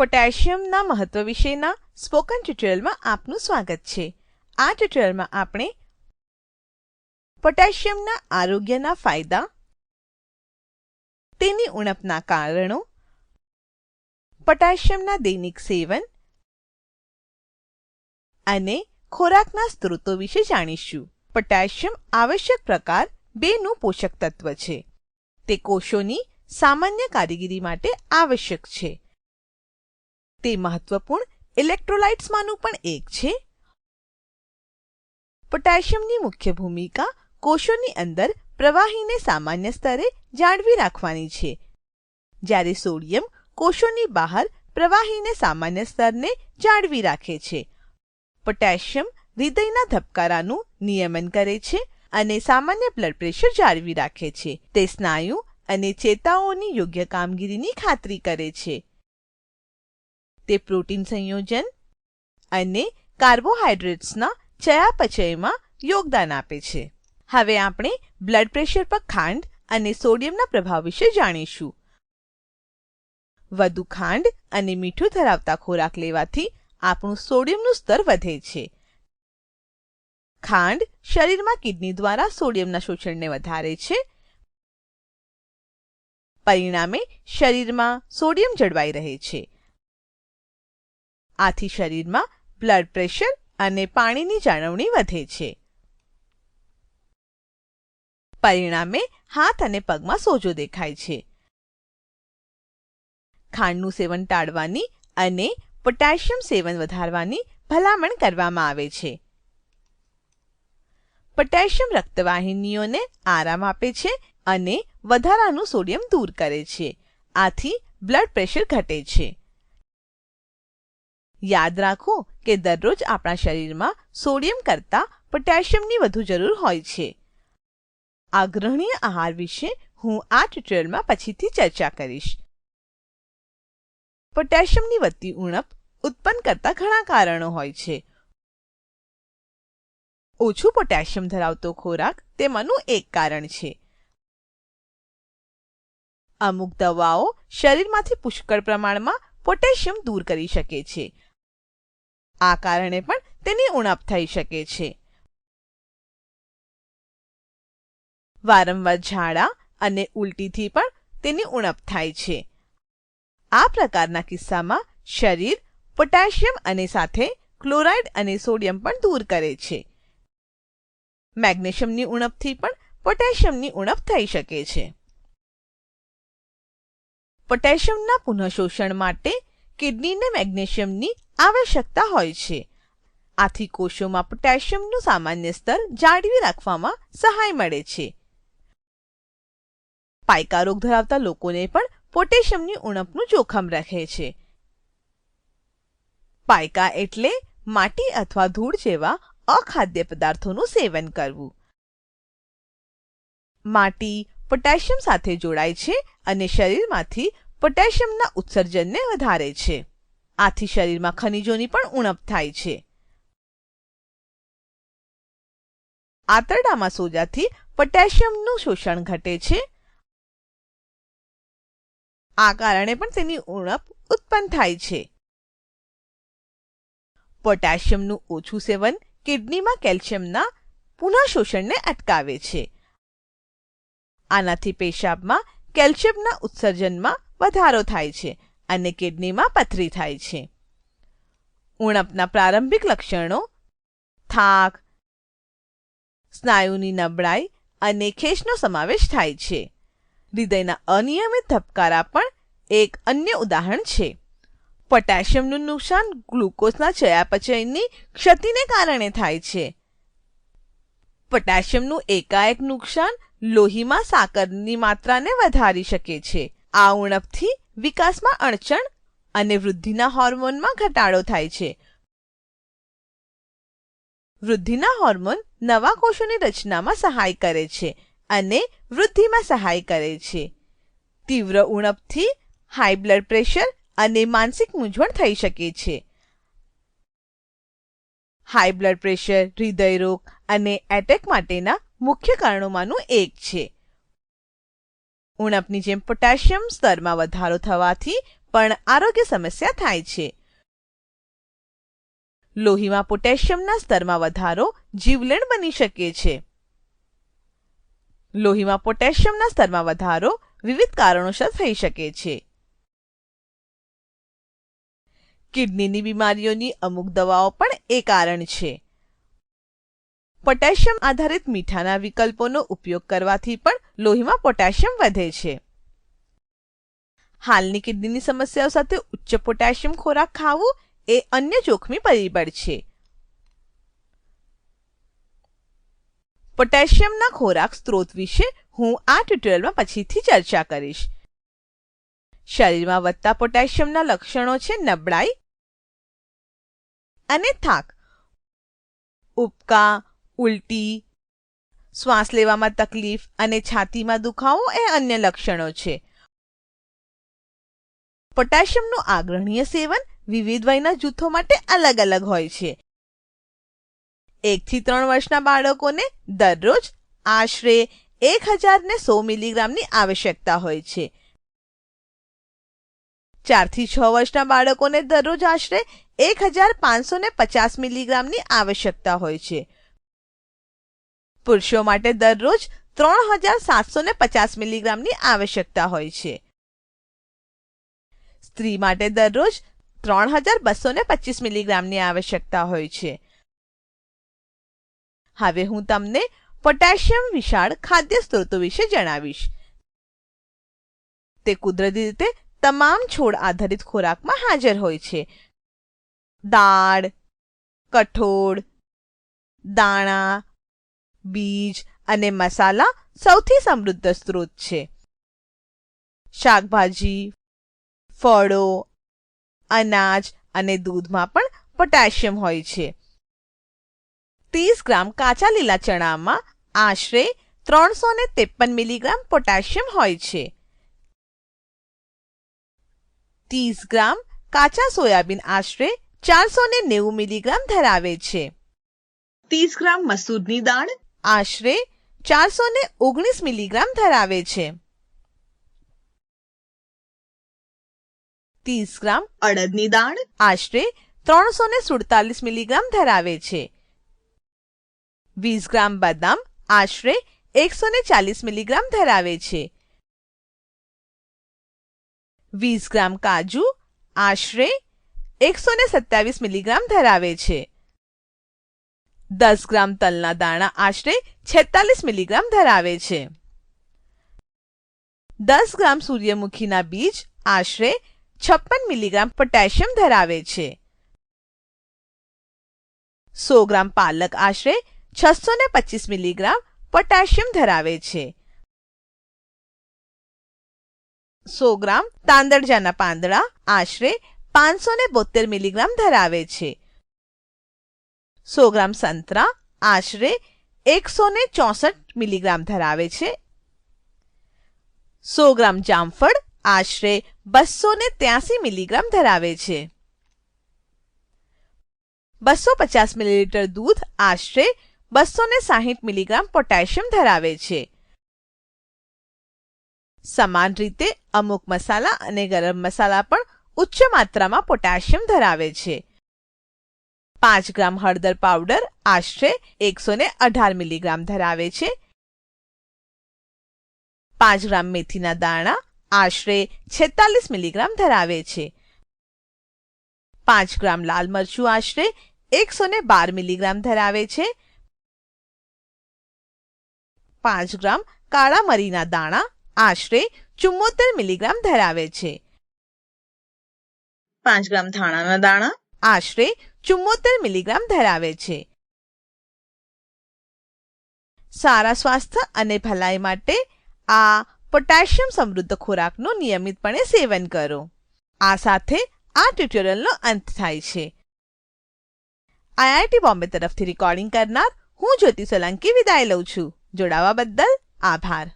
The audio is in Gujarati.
પોટેશિયમના મહત્વ વિશેના સ્પોકન ટ્યુટોરિયલમાં આપનું સ્વાગત છે. આ ટ્યુટોરિયલમાં આપણે પોટેશિયમના આરોગ્યના ફાયદા, તેની ઉણપના કારણો, પોટેશિયમના દૈનિક સેવન અને ખોરાકના સ્ત્રોતો વિશે જાણીશું. પોટેશિયમ આવશ્યક પ્રકાર 2 નું પોષક તત્વ છે. તે કોષોની સામાન્ય કામગીરી માટે આવશ્યક છે. તે મહત્વપૂર્ણ ઇલેક્ટ્રોલાઇટ્સમાંનું પણ એક છે. પોટેશિયમની મુખ્ય ભૂમિકા કોષોની અંદર પ્રવાહીને સામાન્ય સ્તરે જાળવી રાખવાની છે, જ્યારે સોડિયમ કોષોની બહાર પ્રવાહીને સામાન્ય સ્તરને જાળવી રાખે છે. પોટેશિયમ હૃદયના ધબકારાનું નિયમન કરે છે અને સામાન્ય બ્લડ પ્રેશર જાળવી રાખે છે. તે સ્નાયુ અને ચેતાઓની યોગ્ય કામગીરીની ખાતરી કરે છે. તે પ્રોટીન સંયોજન અને કાર્બોહાઈડ્રેટ્સના ચયાપચયમાં યોગદાન આપે છે. હવે આપણે બ્લડ પ્રેશર પર ખાંડ અને સોડિયમના પ્રભાવ વિશે જાણીશું. વધુ ખાંડ અને મીઠું ધરાવતા ખોરાક લેવાથી આપણું સોડિયમનું સ્તર વધે છે. ખાંડ શરીરમાં કિડની દ્વારા સોડિયમના શોષણને વધારે છે. પરિણામે શરીરમાં સોડિયમ જળવાઈ રહે છે. આથી શરીરમાં બ્લડ પ્રેશર અને પાણીની જાળવણી વધે છે. પરિણામે હાથ અને પગમાં સોજો દેખાય છે. ખાંડનું સેવન ટાળવાની અને પોટેશિયમ સેવન વધારવાની ભલામણ કરવામાં આવે છે. પોટેશિયમ રક્તવાહિનીઓને આરામ આપે છે અને વધારાનું સોડિયમ દૂર કરે છે. આથી બ્લડ પ્રેશર ઘટે છે. યાદ રાખો કે દરરોજ આપણા શરીરમાં સોડિયમ કરતાં પોટેશિયમની વધુ જરૂર હોય છે. આગ્રહણીય આહાર વિશે હું આ ટ્યુટોરિયલમાં પછીથી ચર્ચા કરીશ. પોટેશિયમની વધતી ઉણપ ઉત્પન્ન કરતા ઘણા કારણો હોય છે. ઓછું પોટેશિયમ ધરાવતો ખોરાક તેમાંનું એક કારણ છે. અમુક દવાઓ શરીરમાંથી પુષ્કળ પ્રમાણમાં પોટેશિયમ દૂર કરી શકે છે. આ કારણે પણ તેની ઉણપ થઈ શકે છે. વારંવાર ઝાડા અને ઉલટીથી પણ તેની ઉણપ થાય છે. આ પ્રકારના કિસ્સામાં શરીર પોટેશિયમ અને સાથે ક્લોરાઇડ અને સોડિયમ પણ દૂર કરે છે. મેગ્નેશિયમની ઉણપથી પણ પોટેશિયમની ઉણપ થઈ શકે છે. પોટેશિયમના પુનઃશોષણ માટે કિડનીને મેગ્નેશિયમની આવશ્યકતા હોય છે. આથી કોષોમાં પોટેશિયમનું સામાન્ય સ્તર જાળવી રાખવામાં સહાય મળે છે. પાઇકા રોગ ધરાવતા લોકોને પણ પોટેશિયમની ઉણપનું જોખમ રહે છે. પાઇકા એટલે માટી અથવા ધૂળ જેવા અખાદ્ય પદાર્થોનું સેવન કરવું. માટી પોટેશિયમ સાથે જોડાય છે અને શરીરમાંથી પોટેશિયમના ઉત્સર્જનને વધારે છે. આથી શરીરમાં ખનિજોની પણ ઉણપ થાય છે. આંતરડામાં સોજાથી પોટેશિયમનું શોષણ ઘટે છે. આ કારણે પણ તેની ઉણપ ઉત્પન્ન થાય છે. પોટેશિયમનું ઓછું સેવન કિડનીમાં કેલ્શિયમના પુનઃશોષણને અટકાવે છે. આનાથી પેશાબમાં કેલ્શિયમના ઉત્સર્જનમાં વધારો થાય છે અને કિડનીમાં પથરી થાય છે. ઉણપના પ્રારંભિક લક્ષણો થાક, સ્નાયુની નબળાઈ અને ખેંચનો સમાવેશ થાય છે. હૃદયના અનિયમિત ધબકારા પણ એક અન્ય ઉદાહરણ છે. પોટેશિયમનું નુકસાન ગ્લુકોઝના ચયાપચયની ક્ષતિને કારણે થાય છે. પોટેશિયમનું એકાએક નુકસાન લોહીમાં સાકરની માત્રાને વધારી શકે છે. આ ઉણપથી વિકાસમાં અડચણ અને વૃદ્ધિના હોર્મોનમાં ઘટાડો થાય છે. વૃદ્ધિના હોર્મોન નવા કોષોની રચનામાં સહાય કરે છે અને વૃદ્ધિમાં સહાય કરે છે. તીવ્ર ઉણપથી હાઈ બ્લડ પ્રેશર અને માનસિક મૂંઝવણ થઈ શકે છે. હાઈ બ્લડ પ્રેશર હૃદયરોગ અને એટેક માટેના મુખ્ય કારણોમાંનું એક છે. ઉણપની જેમ પોટેશિયમ સ્તરમાં વધારો થવાથી પણ આરોગ્ય સમસ્યા થાય છે. લોહીમાં પોટેશિયમના સ્તરમાં વધારો જીવલેણ બની શકે છે. લોહીમાં પોટેશિયમના સ્તરમાં વધારો વિવિધ કારણોસર થઈ શકે છે. કિડનીની બીમારીઓની અમુક દવાઓ પણ એ કારણ છે. પોટેશિયમ આધારિત મીઠાના વિકલ્પોનો ઉપયોગ કરવાથી પણ લોહીમાં પોટેશિયમ વધે છે. હાલની કિડનીની સમસ્યાઓ સાથે ઉચ્ચ પોટેશિયમ ખોરાક ખાવું એ અન્ય જોખમી પરિબળ છે. પોટેશિયમના ખોરાક સ્ત્રોત વિશે હું આ ટ્યુટોરિયલમાં પછીથી ચર્ચા કરીશ. શરીરમાં વધતા પોટેશિયમના લક્ષણો છે નબળાઈ અને થાક, ઉબકા, ઉલટી, શ્વાસ લેવામાં તકલીફ અને છાતીમાં દુખાવો એ અન્ય લક્ષણો છે. પોટેશિયમનું આગ્રહણીય સેવન વિવિધ વયના જૂથો માટે અલગ અલગ હોય છે. 1 થી 3 વર્ષના બાળકોને દરરોજ આશરે 1000 મિલીગ્રામની આવશ્યકતા હોય છે. 4 થી 6 વર્ષના બાળકોને દરરોજ આશરે 1550 મિલીગ્રામની આવશ્યકતા હોય છે. પુરુષો માટે દરરોજ 3750 મિલીગ્રામની આવશ્યકતા હોય છે. સ્ત્રી માટે દરરોજ 3225 મિલીગ્રામની આવશ્યકતા હોય છે. હવે હું તમને પોટેશિયમ વિશાળ ખાદ્ય સ્ત્રોતો વિશે જણાવીશ. તે કુદરતી રીતે તમામ છોડ આધારિત ખોરાકમાં હાજર હોય છે. દાળ, કઠોળ, દાણા, બીજ અને મસાલા સૌથી સમૃદ્ધ સ્ત્રોત છે. શાકભાજી, ફળો, અનાજ અને દૂધમાં પણ પોટેશિયમ હોય છે. 30 ગ્રામ કાચા લીલા ચણામાં આશરે 353 મિલીગ્રામ પોટેશિયમ હોય છે. 30 ગ્રામ કાચા સોયાબીન આશરે 490 મિલીગ્રામ ધરાવે છે. 30 ગ્રામ મસૂરની દાળ આશરે 419 મિલીગ્રામ ધરાવે છે. 30 ગ્રામ અડદની દાળ આશરે 347 મિલીગ્રામ ધરાવે છે. 20 ગ્રામ બદામ આશરે 140 મિલીગ્રામ ધરાવે છે. 20 ગ્રામ કાજુ આશરે 127 મિલીગ્રામ ધરાવે છે. 10 ગ્રામ તલના દાણા આશરે 46 મિલીગ્રામ ધરાવે છે. 10 ગ્રામ સૂર્યમુખીના બીજ આશરે 56 મિલીગ્રામ પોટેશિયમ ધરાવે છે. 100 ગ્રામ પાલક આશરે 625 મિલીગ્રામ પોટેશિયમ ધરાવે છે. 100 ગ્રામ તાંદળજાના પાંદડા આશરે 572 મિલીગ્રામ ધરાવે છે. 100 ગ્રામ સંતરા આશરે 164 મિલીગ્રામ ધરાવે છે. 100 ગ્રામ જામફળ આશરે 283 મિલીગ્રામ ધરાવે છે. 250 મિલીલીટર દૂધ આશરે 260 મિલીગ્રામ પોટેશિયમ ધરાવે છે. સમાન રીતે અમુક મસાલા અને ગરમ મસાલા પણ ઉચ્ચ માત્રામાં પોટેશિયમ ધરાવે છે. 5 ગ્રામ હળદર પાવડર આશરે 118 મિલીગ્રામ ધરાવે છે. 5 ગ્રામ મેથીના દાણા આશરે 46 મિલીગ્રામ ધરાવે છે. 5 ગ્રામ લાલ મરચું આશરે 112 મિલીગ્રામ ધરાવે છે. 5 ગ્રામ કાળા મરીના દાણા આશરે 74 મિલીગ્રામ ધરાવે છે. 5 ગ્રામ ધાણાના દાણા આશરે 74 મિલીગ્રામ ધરાવે છે. સારા સ્વાસ્થ્ય અને ભલાઈ માટે આ પોટેશિયમ સમૃદ્ધ ખોરાકનું નિયમિતપણે સેવન કરો. આ સાથે આ ટ્યુટોરિયલનો અંત થાય છે. IIT બોમ્બે તરફથી રેકોર્ડિંગ કરનાર હું જ્યોતિ સોલંકી વિદાય લઉં છું. જોડાવા બદલ આભાર.